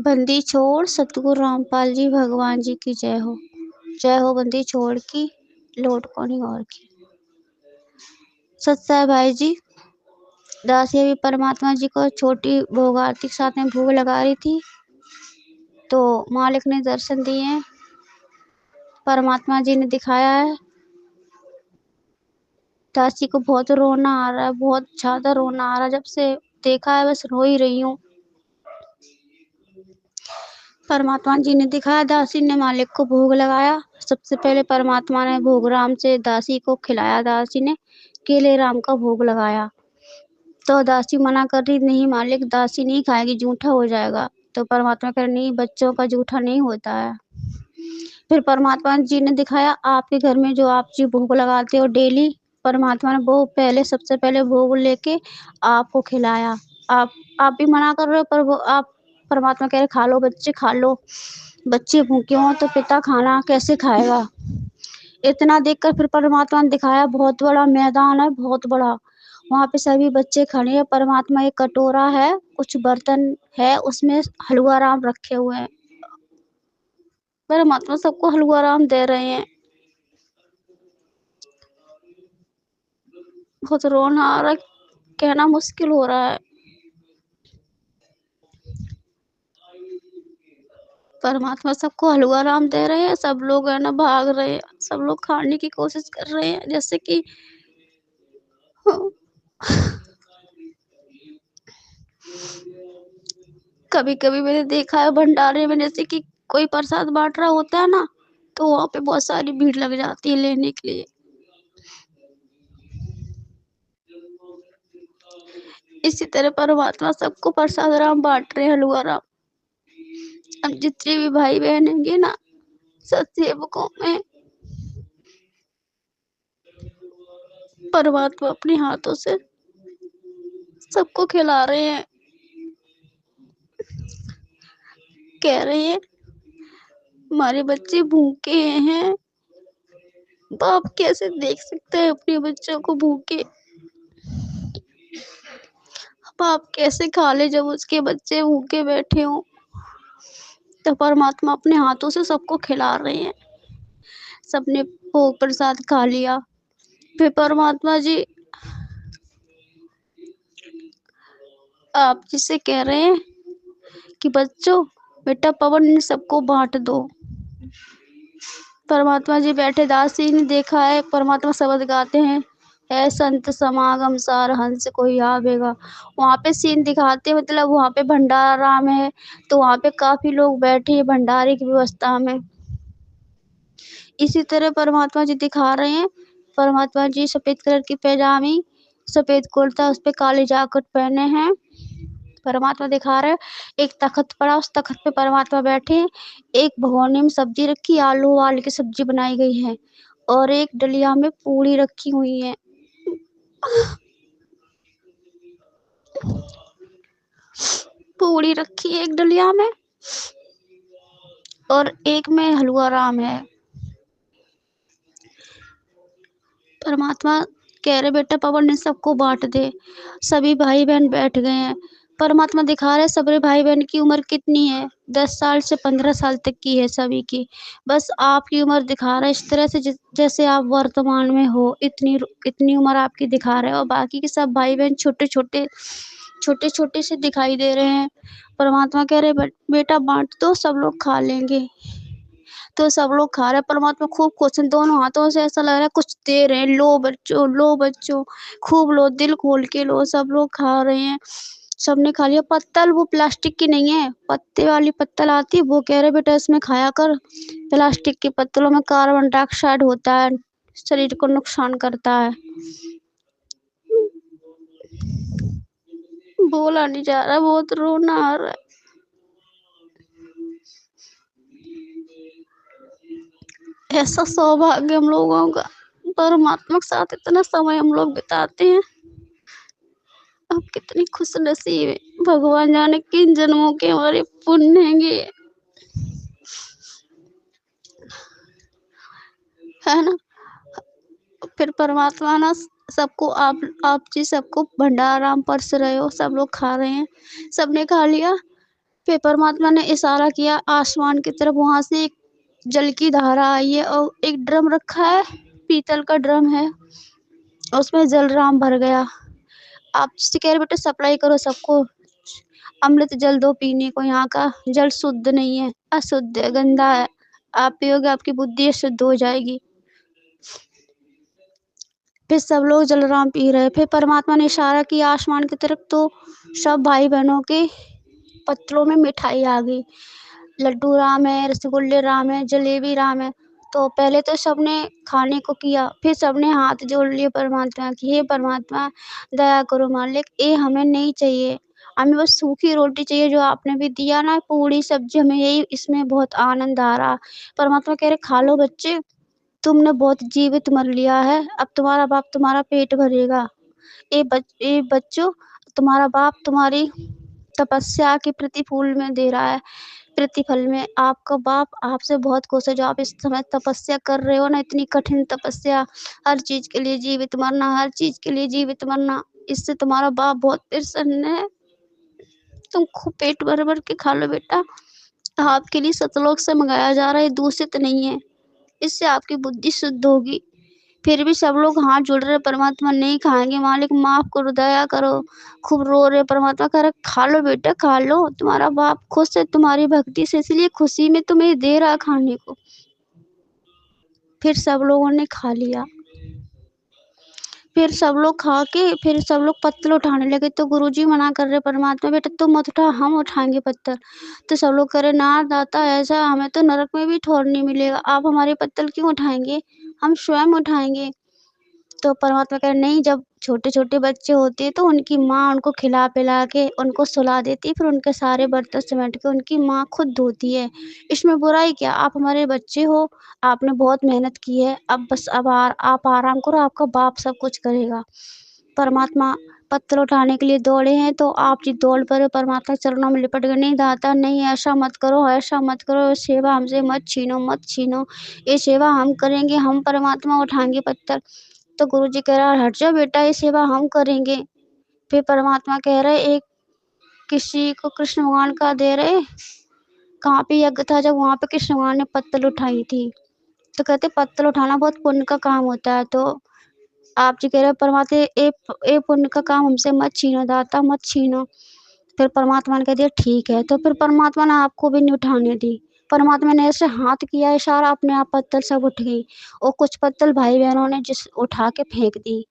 बंदी छोड़ सतगुरु रामपाल जी भगवान जी की जय हो बंदी छोड़ की लौट कोनी और की। सत्य है भाई जी। दासी अभी परमात्मा जी को छोटी भोग आरती के साथ में भोग लगा रही थी तो मालिक ने दर्शन दिए। परमात्मा जी ने दिखाया है दासी को बहुत रोना आ रहा है, बहुत ज्यादा रोना आ रहा है। जब से देखा है बस रो ही रही हूँ। परमात्मा जी ने दिखाया दासी ने मालिक को भोग लगाया। सबसे पहले परमात्मा ने भोग राम से दासी को खिलाया। दासी ने केले राम का भोग लगाया तो दासी मना कर रही, नहीं मालिक दासी नहीं खाएगी, जूठा हो जाएगा। तो परमात्मा कह रहे नहीं, बच्चों का जूठा नहीं होता है। फिर परमात्मा जी ने दिखाया आपके घर में जो आप जी भोग लगाते हो डेली, परमात्मा ने वो पहले सबसे पहले भोग लेके आपको खिलाया। आप भी मना कर रहे हो पर वो आप परमात्मा कह रहे खा लो बच्चे खा लो। बच्चे भूखे हों तो पिता खाना कैसे खाएगा। इतना देखकर फिर परमात्मा ने दिखाया बहुत बड़ा मैदान है, बहुत बड़ा। वहाँ पे सभी बच्चे खड़े हैं। परमात्मा एक कटोरा है, कुछ बर्तन है, उसमें हलवा राम रखे हुए हैं। परमात्मा सबको हलवा राम दे रहे हैं। बहुत रोना आ रहा है, कहना मुश्किल हो रहा है। परमात्मा सबको हलवा राम दे रहे हैं। सब लोग है ना भाग रहे हैं, सब लोग खाने की कोशिश कर रहे हैं जैसे कि कभी कभी मैंने देखा है भंडारे में जैसे कि कोई प्रसाद बांट रहा होता है ना, तो वहां पे बहुत सारी भीड़ लग जाती है लेने के लिए। इसी तरह परमात्मा सबको प्रसाद राम बांट रहे हैं, हलवा राम। अब जितने भी भाई बहन होंगे ना सत्सेवकों में, परमात्मा अपने हाथों से सबको खिला रहे हैं। कह रहे हैं हमारे बच्चे भूखे हैं। बाप कैसे देख सकते हैं अपने बच्चों को भूखे। बाप कैसे खा ले जब उसके बच्चे भूखे बैठे हों। तो परमात्मा अपने हाथों से सबको खिला रहे हैं। सबने भोग प्रसाद खा लिया। फिर परमात्मा जी आप जिसे कह रहे हैं कि बच्चों बेटा पवन इन सबको बांट दो। परमात्मा जी बैठे, दासी ने देखा है परमात्मा शब्द गाते हैं, है संत समागम सार हंस कोई आवेगा। वहाँ पे सीन दिखाते, मतलब वहाँ पे भंडारा में है तो वहाँ पे काफी लोग बैठे हैं भंडारे की व्यवस्था में। इसी तरह परमात्मा जी दिखा रहे हैं। परमात्मा जी सफेद कलर की पैजामी, सफेद कुर्ता, उस पे काले जाकेट पहने हैं। परमात्मा दिखा रहे हैं एक तख्त पड़ा, उस तख्त पे परमात्मा बैठे हैं। एक भगोने में सब्जी रखी, आलू वाल की सब्जी बनाई गई है और एक डलिया में पूरी रखी हुई है। पूरी रखी है एक डलिया में और एक में हलवा राम है। परमात्मा कह रहे बेटा पवन ने सबको बांट दे। सभी भाई बहन बैठ गए हैं। परमात्मा दिखा रहे सभी भाई बहन की उम्र कितनी है, 10 साल से 15 साल तक की है सभी की। बस आपकी उम्र दिखा रहा है इस तरह से जैसे आप वर्तमान में हो, इतनी इतनी उम्र आपकी दिखा रहे हो। और बाकी के सब भाई बहन छोटे छोटे से दिखाई दे रहे हैं। परमात्मा कह रहे बेटा बांट दो, सब लोग खा लेंगे। तो सब लोग खा रहे हैं। परमात्मा खूब खुश हैं, दोनों हाथों से ऐसा लग रहा है कुछ दे रहे हैं, लो बच्चों खूब लो, दिल खोल के लो। सब लोग खा रहे हैं, सबने खा लिया। पत्तल वो प्लास्टिक की नहीं है, पत्ते वाली पत्तल आती है, वो कह रहे बेटा इसमें खाया कर। प्लास्टिक के पत्तलों में कार्बन डाइऑक्साइड होता है, शरीर को नुकसान करता है। बोला नहीं जा रहा, बहुत रोना आ रहा है। ऐसा सौभाग्य हम लोगों का, परमात्मा के साथ इतना समय हम लोग बिताते हैं। अब कितनी खुश नसीब है, भगवान जाने किन जन्मों के हमारे पुण्य हैंगे, है ना। फिर परमात्मा ना सबको आप जी सबको भंडारा परस रहे हो, सब लोग खा रहे हैं, सबने खा लिया। फिर परमात्मा ने इशारा किया आसमान की तरफ, वहां से एक जल की धारा आई है और एक ड्रम रखा है, पीतल का ड्रम है, उसमें जल राम भर गया। आप जिससे कह रहे बेटा सप्लाई करो सबको, अमृत जल दो पीने को, यहाँ का जल शुद्ध नहीं है, अशुद्ध है, गंदा है, आप पियोगे आपकी बुद्धि शुद्ध हो जाएगी। फिर सब लोग जलराम पी रहे। फिर परमात्मा ने इशारा किया आसमान की तरफ, तो सब भाई बहनों के पत्रों में मिठाई आ गई। लड्डू राम है, रसगुल्ले राम है, जलेबी राम है। तो पहले तो सबने खाने को किया, फिर सबने हाथ जोड़ लिए परमात्मा की, हे परमात्मा दया करो मालिक, ये हमें नहीं चाहिए, हमें बस सूखी रोटी चाहिए जो आपने भी दिया ना, पूरी सब्जी, हमें यही इसमें बहुत आनंद आ रहा। परमात्मा कह रहे खा लो बच्चे, तुमने बहुत जीवित मर लिया है, अब तुम्हारा बाप तुम्हारा पेट भरेगा। ये बच्चों, तुम्हारा बाप तुम्हारी तपस्या के प्रतिफल में दे रहा है, प्रतिफल में आपका बाप आपसे बहुत खुश है, जो आप इस समय तपस्या कर रहे हो ना, इतनी कठिन तपस्या, हर चीज के लिए जीवित मरना, हर चीज के लिए जीवित मरना, इससे तुम्हारा बाप बहुत प्रसन्न है। तुम खूब पेट भर भर के खा लो बेटा, आपके लिए सतलोक से मंगाया जा रहा है, दूषित नहीं है, इससे आपकी बुद्धि शुद्ध होगी। फिर भी सब लोग हाथ जोड़ रहे, परमात्मा नहीं खाएंगे, मालिक माफ करो, दया करो, खूब रो रहे। परमात्मा कह रहा खा लो बेटा खा लो, तुम्हारा बाप खुश है तुम्हारी भक्ति से, इसलिए खुशी में तुम्हें दे रहा खाने को। फिर सब लोगों ने खा लिया। फिर सब लोग खा के फिर सब लोग पत्तल उठाने लगे, तो गुरुजी मना कर रहे परमात्मा बेटा तुम मत उठा, हम उठाएंगे पत्तल। तो सब लोग कह रहे ना दाता, ऐसा हमें तो नरक में भी ठौर नहीं मिलेगा, आप हमारे पत्तल क्यों उठाएंगे, हम स्वयं उठाएंगे। तो परमात्मा कह रहे नहीं, जब छोटे छोटे बच्चे होते हैं तो उनकी माँ उनको खिला पिला के उनको सुला देती है, फिर उनके सारे बर्तन समेट के उनकी माँ खुद धोती है, इसमें बुराई क्या, आप हमारे बच्चे हो, आपने बहुत मेहनत की है, अब बस अब आप आराम करो, आपका बाप सब कुछ करेगा। परमात्मा पत्थर उठाने के लिए दौड़े हैं, तो आप जी दौड़ पड़े, परमात्मा के चरणों में लिपट गए, नहीं दाता नहीं, ऐसा मत करो, ऐसा मत करो, सेवा हमसे मत छीनो, मत छीनो, ये सेवा हम करेंगे, हम परमात्मा उठाएंगे पत्थर। तो गुरुजी कह रहा हट जाओ बेटा, ये सेवा हम करेंगे। फिर परमात्मा कह रहे एक किसी को कृष्ण भगवान का दे रहे, कहाँ पे यज्ञ था जब वहां पे कृष्ण भगवान ने पत्तल उठाई थी, तो कहते पत्तल उठाना बहुत पुण्य का काम होता है, तो आप जी कह रहे परमात्मा ए पुण्य का काम हमसे मत छीनो दाता, मत छीनो। फिर परमात्मा ने कह दिया ठीक है, तो फिर परमात्मा ने आपको भी नहीं उठाने दी। परमात्मा ने ऐसे हाथ किया इशारा, अपने आप पत्तल सब उठ गई, और कुछ पत्तल भाई बहनों ने जिस उठा के फेंक दी।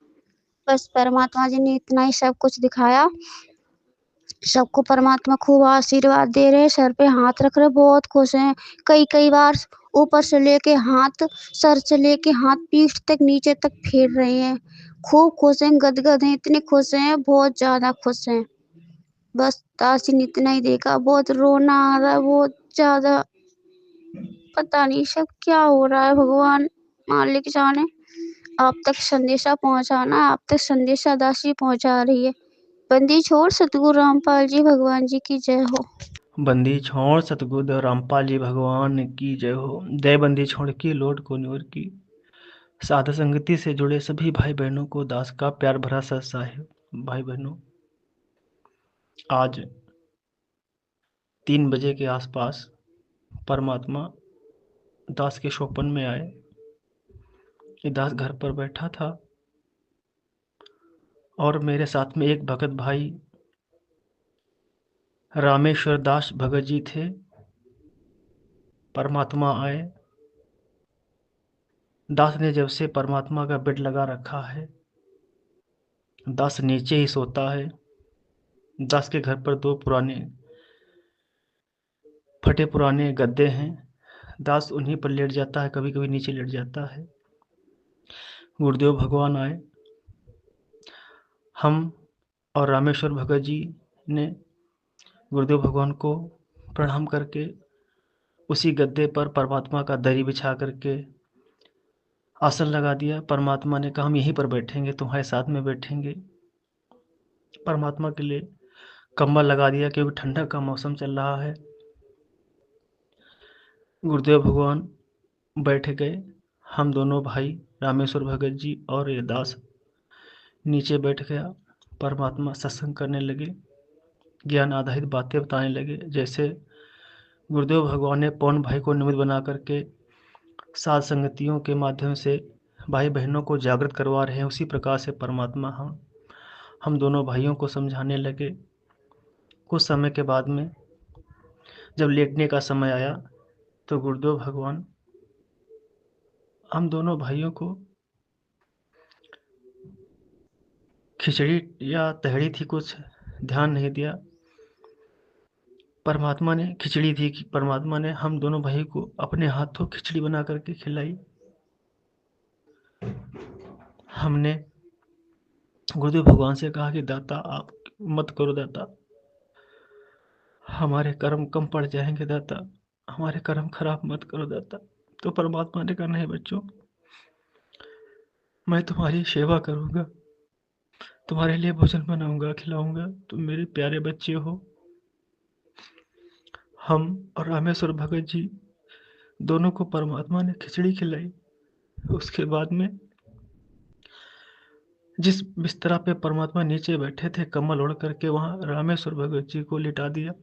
बस परमात्मा जी ने इतना ही सब कुछ दिखाया। सबको परमात्मा खूब आशीर्वाद दे रहे, सर पे हाथ रख रहे, बहुत खुश हैं। कई कई बार ऊपर से लेके हाथ, सर से लेके हाथ पीठ तक नीचे तक फेर रहे हैं, खूब खुश हैं, गदगद हैं, इतने खुश हैं, बहुत ज्यादा खुश हैं। बस तासी ने इतना ही देखा, बहुत रोना आ रहा है, बहुत ज्यादा, पता नहीं सब क्या हो रहा है, भगवान मालिक जाने। आप तक संदेशा पहुंचाना, आप तक संदेशा दासी पहुंचा रही है। बंदी छोड़ सतगुरु रामपाल जी भगवान जी की जय हो। बंदी छोड़ सतगुरु रामपाल जी भगवान की जय हो। दय बंदी छोड़ की लोट को नूर की। साध संगति से जुड़े सभी भाई बहनों को दास का प्यार भरा सत साहिब। भाई बहनों, आज 3 बजे के आसपास परमात्मा दास के शोपन में आए। ये दास घर पर बैठा था और मेरे साथ में एक भगत भाई रामेश्वर दास भगत जी थे। परमात्मा आए। दास ने जब से परमात्मा का बेड लगा रखा है, दास नीचे ही सोता है। दास के घर पर 2 पुराने फटे पुराने गद्दे हैं, दास उन्हीं पर लेट जाता है, कभी कभी नीचे लेट जाता है। गुरुदेव भगवान आए। हम और रामेश्वर भगत जी ने गुरुदेव भगवान को प्रणाम करके उसी गद्दे पर परमात्मा का दरी बिछा करके आसन लगा दिया। परमात्मा ने कहा हम यहीं पर बैठेंगे, तुम्हारे साथ में बैठेंगे। परमात्मा के लिए कंबल लगा दिया क्योंकि ठंडा का मौसम चल रहा है। गुरुदेव भगवान बैठ गए। हम दोनों भाई रामेश्वर भगत जी और ये दास नीचे बैठ गया। परमात्मा सत्संग करने लगे। ज्ञान आधारित बातें बताने लगे। जैसे गुरुदेव भगवान ने पवन भाई को निमित्त बना करके सात संगतियों के माध्यम से भाई बहनों को जागृत करवा रहे हैं, उसी प्रकार से परमात्मा हम दोनों भाइयों को समझाने लगे। कुछ समय के बाद में जब लेटने का समय आया तो गुरुदेव भगवान हम दोनों भाइयों को खिचड़ी या तहरी थी, कुछ ध्यान नहीं दिया। परमात्मा ने खिचड़ी थी कि परमात्मा ने हम दोनों भाई को अपने हाथों खिचड़ी बना करके खिलाई। हमने गुरुदेव भगवान से कहा कि दाता आप मत करो, दाता हमारे कर्म कम पड़ जाएंगे, दाता हमारे कर्म खराब मत करो दाता। तो परमात्मा ने कहा नहीं बच्चों, मैं तुम्हारी सेवा करूंगा, तुम्हारे लिए भोजन बनाऊंगा, खिलाऊंगा, तुम मेरे प्यारे बच्चे हो। हम और रामेश्वर भगत जी दोनों को परमात्मा ने खिचड़ी खिलाई। उसके बाद में जिस बिस्तरा पे परमात्मा नीचे बैठे थे कमल ओढ़ करके, वहां रामेश्वर भगत जी को लिटा दिया।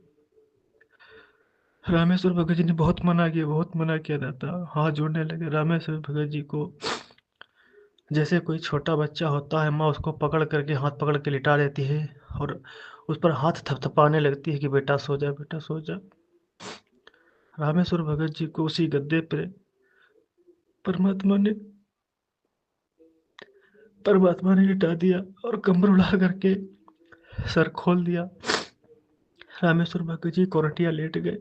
रामेश्वर भगत जी ने बहुत मना किया, बहुत मना किया दाता, हाथ जोड़ने लगे। रामेश्वर भगत जी को जैसे कोई छोटा बच्चा होता है, माँ उसको पकड़ करके हाथ पकड़ के लिटा देती है और उस पर हाथ थपथपाने लगती है कि बेटा सो जा, बेटा सो जा। रामेश्वर भगत जी को उसी गद्दे पर परमात्मा ने परमात्मा ने लिटा दिया और कमर उड़ा करके सर खोल दिया। रामेश्वर भगत जी कोरटिया लेट गए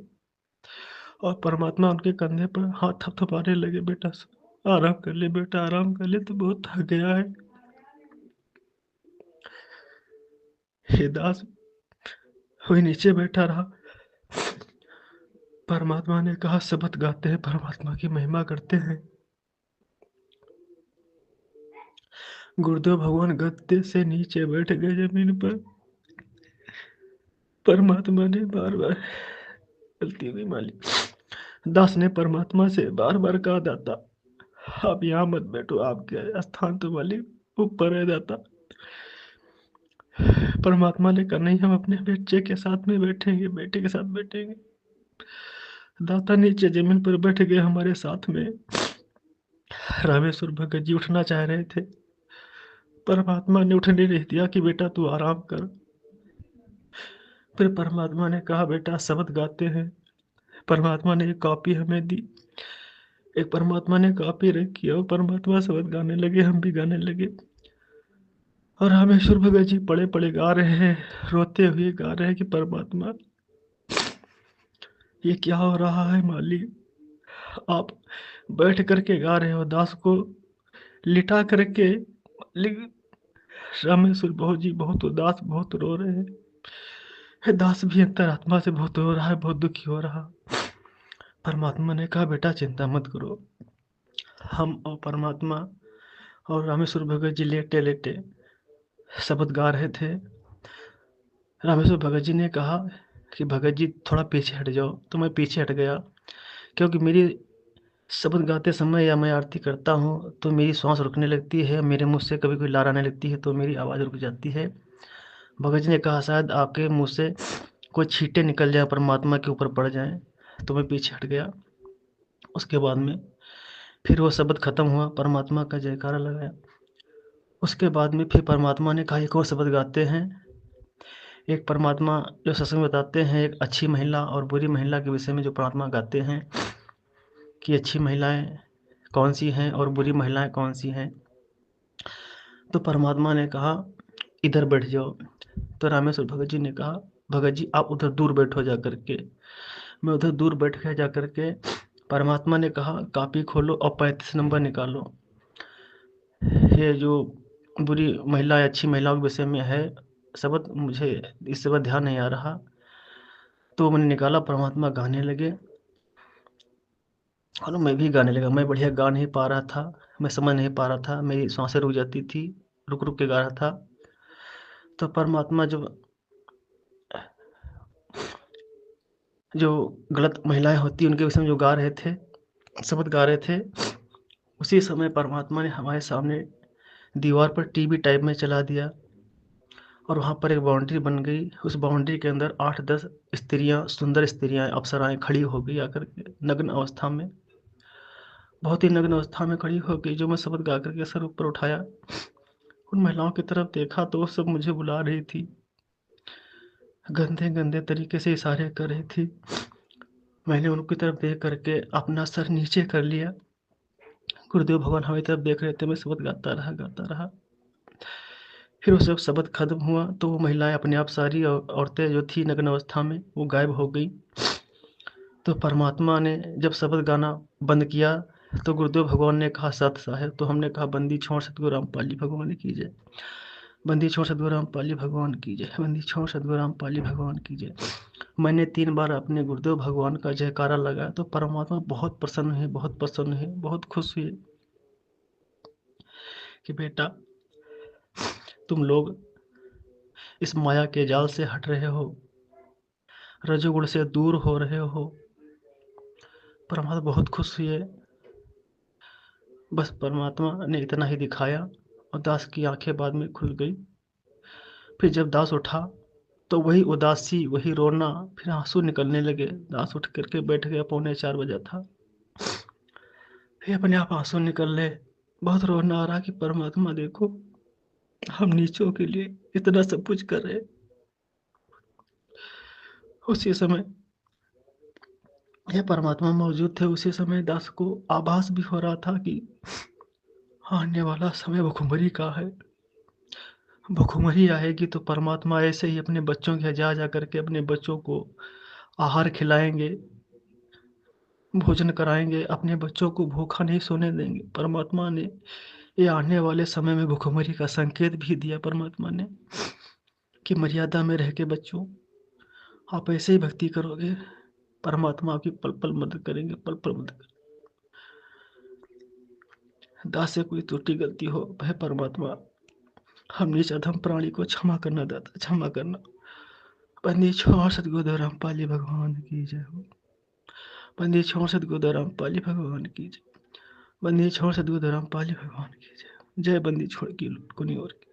और परमात्मा उनके कंधे पर हाथ थपथपाने लगे, बेटा आराम कर ले, बेटा आराम कर ले, तो बहुत थक गया है। हे दास वही नीचे बैठा रहा। परमात्मा ने कहा शब्द गाते हैं, परमात्मा की महिमा करते हैं। गुरुदेव भगवान गद्दे से नीचे बैठ गए जमीन पर। परमात्मा ने बार बार, गलती हुई मालिक। दास ने परमात्मा से बार बार कहा दाता आप यहाँ मत बैठो, आपके स्थान तो मालिक ऊपर है दाता। परमात्मा ने कहा नहीं, हम अपने बच्चे के साथ में बैठेंगे, बेटे के साथ बैठेंगे। दाता नीचे जमीन पर बैठ गए हमारे साथ में। रामेश्वर भगत जी उठना चाह रहे थे, परमात्मा ने उठने नहीं दिया कि बेटा तू आराम कर। फिर परमात्मा ने कहा बेटा शब्द गाते हैं। परमात्मा ने एक कॉपी हमें दी, एक परमात्मा ने कॉपी रखी और परमात्मा शब्द गाने लगे, हम भी गाने लगे। और रामेश्वर भगत जी पड़े पड़े गा रहे हैं, रोते हुए गा रहे हैं कि परमात्मा ये क्या हो रहा है मालिक, आप बैठ करके गा रहे हो, दास को लिटा करके। मालिक रामेश्वर बहुत जी बहुत उदास, बहुत रो रहे हैं। दास भी अंतरात्मा से बहुत रो रहा है, बहुत दुखी हो रहा। परमात्मा ने कहा बेटा चिंता मत करो। हम और परमात्मा और रामेश्वर भगत जी लेटे लेटे शब्द गा रहे थे। रामेश्वर भगत जी ने कहा कि भगत जी थोड़ा पीछे हट जाओ, तो मैं पीछे हट गया, क्योंकि मेरी शब्द गाते समय या मैं आरती करता हूँ तो मेरी सांस रुकने लगती है, मेरे मुंह से कभी कोई लार आने लगती है तो मेरी आवाज़ रुक जाती है। भगत जी ने कहा शायद आपके मुंह से कोई छींटे निकल जाए, परमात्मा के ऊपर पड़ जाए, तो मैं पीछे हट गया। उसके बाद में फिर वो शब्द खत्म हुआ, परमात्मा का जयकारा लगाया। उसके बाद में फिर परमात्मा ने कहा एक और शब्द गाते हैं। एक परमात्मा जो सत्संग में बताते हैं, एक अच्छी महिला और बुरी महिला के विषय में जो परमात्मा गाते हैं कि अच्छी महिलाएं कौन सी हैं और बुरी महिलाएं कौन सी हैं। तो परमात्मा ने कहा इधर बैठ जाओ। तो रामेश्वर भगत जी ने कहा भगत जी आप उधर दूर बैठो जा करके। मैं उधर दूर बैठ गया जा करके। परमात्मा ने कहा कॉपी खोलो और 35 नंबर निकालो। ये जो बुरी महिला या अच्छी महिलाओं के विषय में है शब्द, मुझे इस समय ध्यान नहीं आ रहा। तो मैंने निकाला, परमात्मा गाने लगे और मैं भी गाने लगा। मैं बढ़िया गा नहीं पा रहा था, मैं समझ नहीं पा रहा था, मेरी सांसें रुक जाती थी, रुक रुक के गा रहा था। तो परमात्मा जो गलत महिलाएं होती उनके विषय में जो गा रहे थे, शब्द गा रहे थे, उसी समय परमात्मा ने हमारे सामने दीवार पर टीवी टाइप में चला दिया और वहाँ पर एक बाउंड्री बन गई। उस बाउंड्री के अंदर 8-10 स्त्रियाँ, सुंदर स्त्रियाँ, अप्सराएँ खड़ी हो गई आकर के नग्न अवस्था में, बहुत ही नग्न अवस्था में खड़ी हो गई। जो मैं शब्द गा कर के सर ऊपर उठाया, उन महिलाओं की तरफ देखा तो वो सब मुझे बुला रही थी, गंदे-गंदे तरीके से इशारे कर रही थी। मैंने उनकी तरफ देख कर के अपना सर नीचे कर लिया। गुरुदेव भगवान हमारी तरफ देख रहे थे, मैं शब्द गाता रहा। फिर वो जब शब्द खत्म हुआ तो वो महिलाएँ अपने आप सारी औरतें जो थी नग्न अवस्था में वो गायब हो गई। तो परमात्मा ने जब शब्द गाना बंद किया तो गुरुदेव भगवान ने कहा सत साहेब, तो हमने कहा बंदी छोड़ सतगुरु रामपाल जी भगवान की जय, बंदी छोड़ सतगुरु रामपाल जी भगवान की जय, बंदी छोड़ सतगुरु रामपाल जी भगवान की जय। मैंने 3 बार अपने गुरुदेव भगवान का जयकारा लगाया तो परमात्मा बहुत प्रसन्न हुए, बहुत प्रसन्न हुए, बहुत खुश हुए कि बेटा तुम लोग इस माया के जाल से हट रहे हो, रजोगुण से दूर हो रहे हो। परमात्मा बहुत खुश हुए। बस परमात्मा ने इतना ही दिखाया और दास की आंखें बाद में खुल गई। फिर जब दास उठा तो वही उदासी, वही रोना, फिर आंसू निकलने लगे। दास उठ करके बैठ गया, 3:45 बजा था। फिर अपने आप आंसू निकल ले, बहुत रोना आ रहा कि परमात्मा देखो हम नीचों के लिए इतना सब कुछ कर रहे। उसी समय ये परमात्मा मौजूद थे। उसी समय दास को आभास भी हो रहा था कि आने वाला समय भुखमरी का है। भुखमरी आएगी तो परमात्मा ऐसे ही अपने बच्चों के यहाँ जा जा करके अपने बच्चों को आहार खिलाएंगे, भोजन कराएंगे, अपने बच्चों को भूखा नहीं सोने देंगे। परमात्मा ने ये आने वाले समय में भुखमरी का संकेत भी दिया परमात्मा ने कि मर्यादा में रह के बच्चों आप ऐसे ही भक्ति करोगे, परमात्मा आपकी पल पल मदद करेंगे, पल पल मदद करेंगे। दास से कोई त्रुटि गलती हो वह परमात्मा हम नीच अधम प्राणी को क्षमा करना दाता, क्षमा करना। बंदी छोड़ सतगुरु रामपाल जी भगवान की जय हो। बंदी छोड़ सतगुरु रामपाल जी भगवान की जय। बंदी छोड़ सतगुरु रामपाल जी भगवान की जय। जय बंदी छोड़ की कुनी और की।